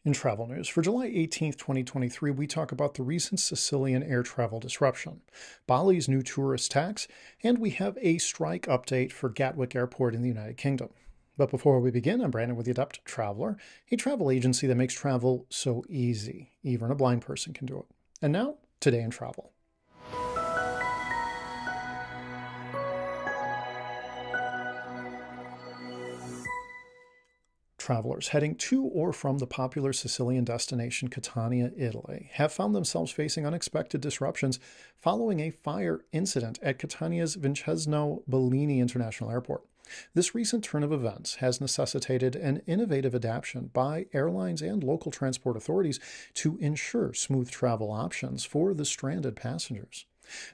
In travel news, for July 18th, 2023, we talk about the recent Sicilian air travel disruption, Bali's new tourist tax, and we have a strike update for Gatwick Airport in the United Kingdom. But before we begin, I'm Brandon with the Adept Traveler, a travel agency that makes travel so easy. Even a blind person can do it. And now, today in travel. Travelers heading to or from the popular Sicilian destination Catania, Italy, have found themselves facing unexpected disruptions following a fire incident at Catania's Vincenzo Bellini International Airport. This recent turn of events has necessitated an innovative adaptation by airlines and local transport authorities to ensure smooth travel options for the stranded passengers.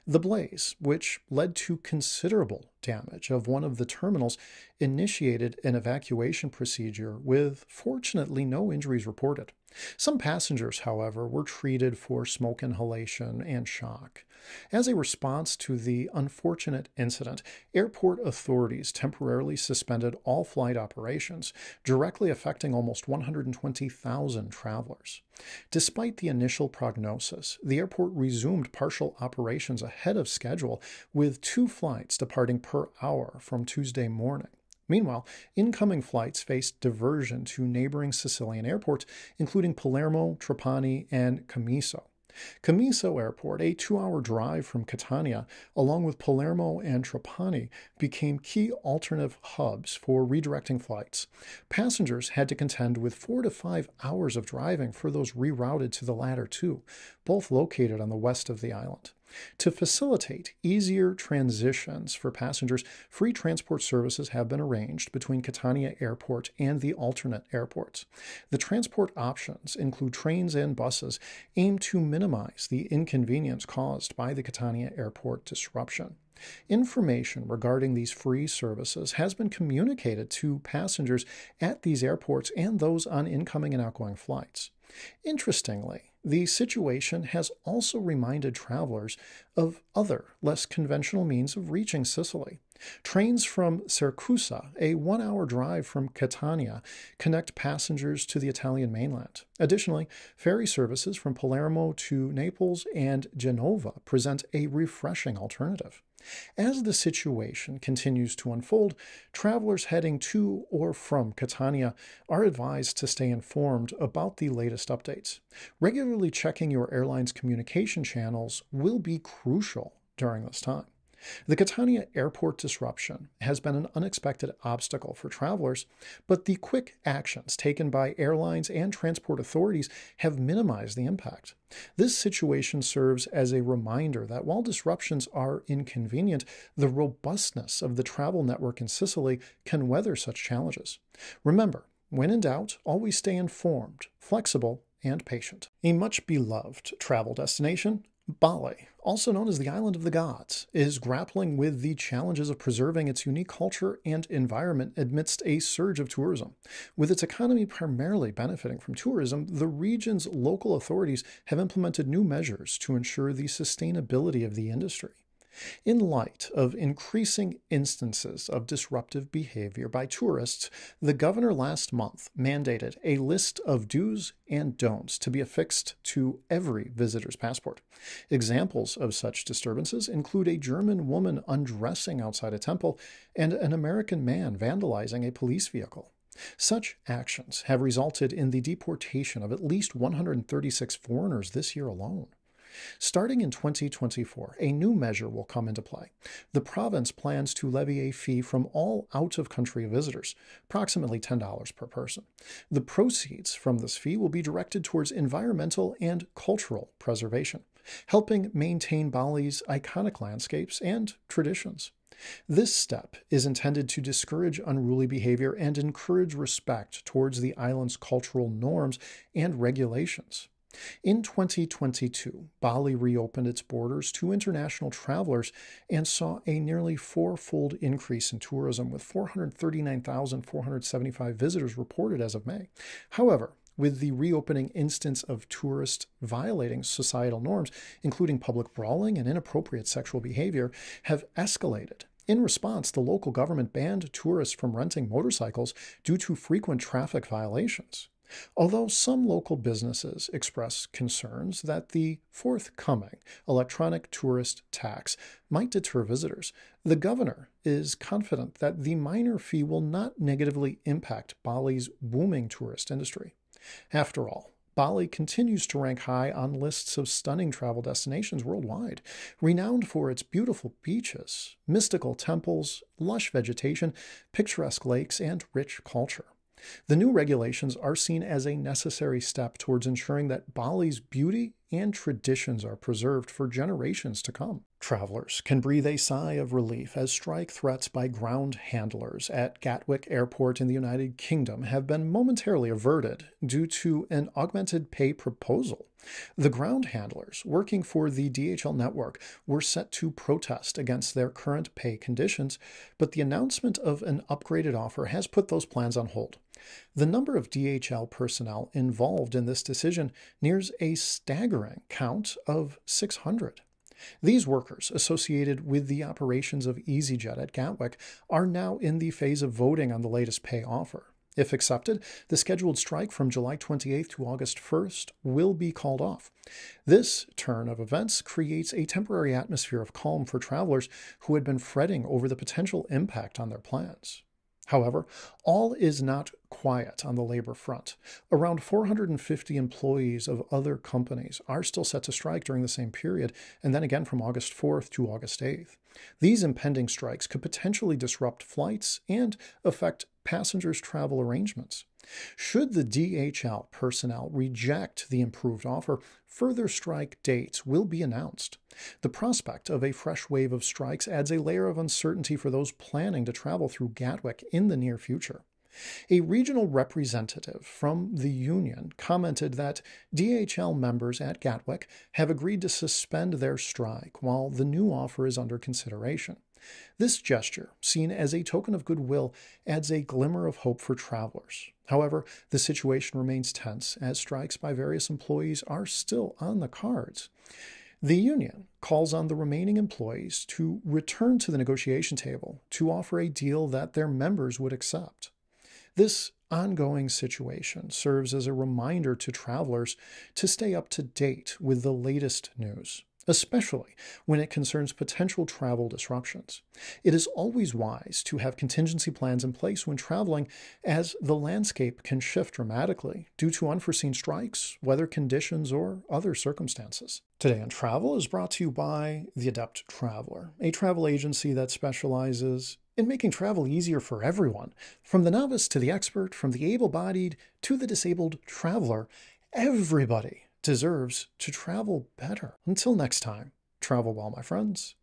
The blaze, which led to considerable damage of one of the terminals, initiated an evacuation procedure with fortunately no injuries reported. Some passengers, however, were treated for smoke inhalation and shock. As a response to the unfortunate incident, airport authorities temporarily suspended all flight operations, directly affecting almost 120,000 travelers. Despite the initial prognosis, the airport resumed partial operations ahead of schedule, with 2 flights departing per hour from Tuesday morning. Meanwhile, incoming flights faced diversion to neighboring Sicilian airports, including Palermo, Trapani, and Comiso. Comiso Airport, a 2-hour drive from Catania, along with Palermo and Trapani, became key alternative hubs for redirecting flights. Passengers had to contend with 4 to 5 hours of driving for those rerouted to the latter two, both located on the west of the island. To facilitate easier transitions for passengers, free transport services have been arranged between Catania Airport and the alternate airports. The transport options include trains and buses, aimed to minimize the inconvenience caused by the Catania Airport disruption. Information regarding these free services has been communicated to passengers at these airports and those on incoming and outgoing flights. Interestingly, the situation has also reminded travelers of other, less conventional means of reaching Sicily. Trains from Siracusa, a 1-hour drive from Catania, connect passengers to the Italian mainland. Additionally, ferry services from Palermo to Naples and Genova present a refreshing alternative. As the situation continues to unfold, travelers heading to or from Catania are advised to stay informed about the latest updates. Regularly checking your airline's communication channels will be crucial during this time. The Catania airport disruption has been an unexpected obstacle for travelers, but the quick actions taken by airlines and transport authorities have minimized the impact. This situation serves as a reminder that while disruptions are inconvenient, the robustness of the travel network in Sicily can weather such challenges. Remember, when in doubt, always stay informed, flexible, and patient. A much beloved travel destination, Bali, also known as the Island of the Gods, is grappling with the challenges of preserving its unique culture and environment amidst a surge of tourism. With its economy primarily benefiting from tourism, the region's local authorities have implemented new measures to ensure the sustainability of the industry. In light of increasing instances of disruptive behavior by tourists, the governor last month mandated a list of do's and don'ts to be affixed to every visitor's passport. Examples of such disturbances include a German woman undressing outside a temple and an American man vandalizing a police vehicle. Such actions have resulted in the deportation of at least 136 foreigners this year alone. Starting in 2024, a new measure will come into play. The province plans to levy a fee from all out-of-country visitors, approximately $10 per person. The proceeds from this fee will be directed towards environmental and cultural preservation, helping maintain Bali's iconic landscapes and traditions. This step is intended to discourage unruly behavior and encourage respect towards the island's cultural norms and regulations. In 2022, Bali reopened its borders to international travelers and saw a nearly 4-fold increase in tourism, with 439,475 visitors reported as of May. However, with the reopening instance of tourists violating societal norms, including public brawling and inappropriate sexual behavior, have escalated. In response, the local government banned tourists from renting motorcycles due to frequent traffic violations. Although some local businesses express concerns that the forthcoming electronic tourist tax might deter visitors, the governor is confident that the minor fee will not negatively impact Bali's booming tourist industry. After all, Bali continues to rank high on lists of stunning travel destinations worldwide, renowned for its beautiful beaches, mystical temples, lush vegetation, picturesque lakes, and rich culture. The new regulations are seen as a necessary step towards ensuring that Bali's beauty and traditions are preserved for generations to come. Travelers can breathe a sigh of relief as strike threats by ground handlers at Gatwick Airport in the United Kingdom have been momentarily averted due to an augmented pay proposal. The ground handlers working for the DHL network were set to protest against their current pay conditions, but the announcement of an upgraded offer has put those plans on hold. The number of DHL personnel involved in this decision nears a staggering count of 600. These workers, associated with the operations of EasyJet at Gatwick, are now in the phase of voting on the latest pay offer. If accepted, the scheduled strike from July 28th to August 1st will be called off. This turn of events creates a temporary atmosphere of calm for travelers who had been fretting over the potential impact on their plans. However, all is not quiet on the labor front. Around 450 employees of other companies are still set to strike during the same period, and then again from August 4th to August 8th. These impending strikes could potentially disrupt flights and affect passengers' travel arrangements. Should the DHL personnel reject the improved offer, further strike dates will be announced. The prospect of a fresh wave of strikes adds a layer of uncertainty for those planning to travel through Gatwick in the near future. A regional representative from the union commented that DHL members at Gatwick have agreed to suspend their strike while the new offer is under consideration. This gesture, seen as a token of goodwill, adds a glimmer of hope for travelers. However, the situation remains tense as strikes by various employees are still on the cards. The union calls on the remaining employees to return to the negotiation table to offer a deal that their members would accept. This ongoing situation serves as a reminder to travelers to stay up to date with the latest news, especially when it concerns potential travel disruptions. It is always wise to have contingency plans in place when traveling, as the landscape can shift dramatically due to unforeseen strikes, weather conditions, or other circumstances. Today on Travel is brought to you by The Adept Traveler, a travel agency that specializes in making travel easier for everyone, from the novice to the expert, from the able-bodied to the disabled traveler. Everybody deserves to travel better. Until next time, travel well, my friends.